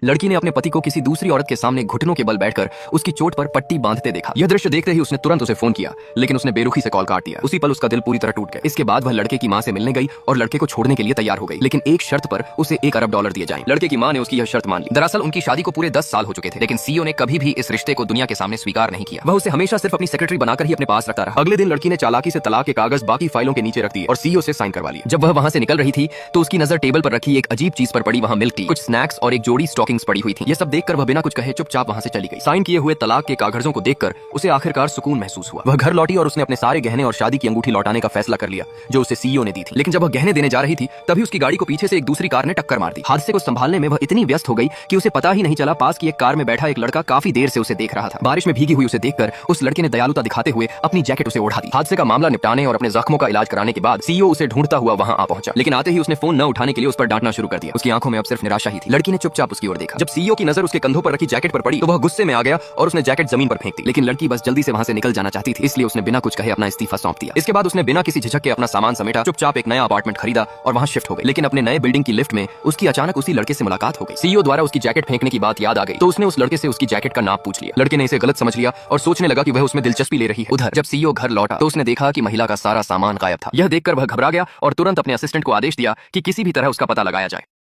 लड़की ने अपने पति को किसी दूसरी औरत के सामने घुटनों के बल बैठकर उसकी चोट पर पट्टी बांधते देखा। यह दृश्य देखते ही उसने तुरंत उसे फोन किया, लेकिन उसने बेरुखी से कॉल काट दिया। उसी पल उसका दिल पूरी तरह टूट गया। इसके बाद वह लड़के की मां से मिलने गई और लड़के को छोड़ने के लिए तैयार हो गई, लेकिन एक शर्त पर उसे $1 अरब दिए जाएं। लड़के की मां ने उसकी यह शर्त मान ली। दरअसल उनकी शादी को पूरे 10 साल हो चुके थे, लेकिन सीईओ ने कभी भी इस रिश्ते को दुनिया के सामने स्वीकार नहीं किया। वह उसे हमेशा सिर्फ अपनी सेक्रेटरी बनाकर ही अपने पास रखता रहा। अगले दिन लड़की ने चालाकी से तलाक के कागज बाकी फाइलों के नीचे रख दिए और सीईओ से साइन करवा लिए। जब वह वहां से निकल रही थी तो उसकी नजर टेबल पर रखी एक अजीब चीज पर पड़ी। वहां मिल्क टी, कुछ स्नैक्स और एक जोड़ी स्टॉकिंग्स पड़ी हुई थी। ये सब देखकर वह बिना कुछ कहे चुपचाप वहां से चली गई। साइन किए हुए तलाक के कागजों को देखकर उसे आखिरकार सुकून महसूस हुआ। वह घर लौटी और उसने अपने सारे गहने और शादी की अंगूठी लौटाने का फैसला कर लिया जो उसे सीईओ ने दी थी। लेकिन जब वह गहने देने जा रही थी तभी उसकी गाड़ी को पीछे से एक दूसरी कार ने टक्कर मार दी। हादसे को संभालने में वह इतनी व्यस्त हो गई कि उसे पता ही नहीं चला पास की एक कार में बैठा एक लड़का काफी देर से उसे देख रहा था। बारिश में भीगी हुई उसे देखकर उस लड़के ने दयालुता दिखाते हुए अपनी जैकेट उसे ओढ़ा दी। हादसे का मामला निपटाने और अपने जख्मों का इलाज कराने के बाद सीईओ उसे ढूंढता हुआ वहां आ पहुंचा, लेकिन आते ही उसने फोन न उठाने के लिए उस पर डांटना शुरू कर दिया। उसकी आंखों में अब सिर्फ निराशा ही थी। लड़की ने चुपचाप उसकी ओर देखा। जब सीईओ की नजर उसके कंधों पर रखी जैकेट पर पड़ी तो वह गुस्से में आ गया और उसने जैकेट जमीन पर फेंक दी। लेकिन लड़की बस जल्दी से वहां से निकल जाना चाहती थी, इसलिए उसने बिना कुछ कहे अपना इस्तीफा सौंप दिया। इसके बाद उसने बिना किसी झिझक के अपना सामान समेटा, चुपचाप एक नया अपार्टमेंट खरीदा और वहां शिफ्ट हो गई। लेकिन अपने नए बिल्डिंग की लिफ्ट में उसकी अचानक उसी लड़के से मुलाकात हो गई। सीईओ द्वारा उसकी जैकेट फेंकने की बात याद आ गई तो उसने उस लड़के से उसकी जैकेट का नाप पूछ लिया। लड़के ने इसे गलत समझ लिया और सोचने लगा कि वह उसमें दिलचस्पी ले रही है। उधर जब सीईओ घर लौटा तो उसने देखा कि महिला का सारा सामान गायब था। यह देखकर वह घबरा गया और तुरंत अपने असिस्टेंट को आदेश दिया कि किसी भी तरह उसका पता लगाया जाए।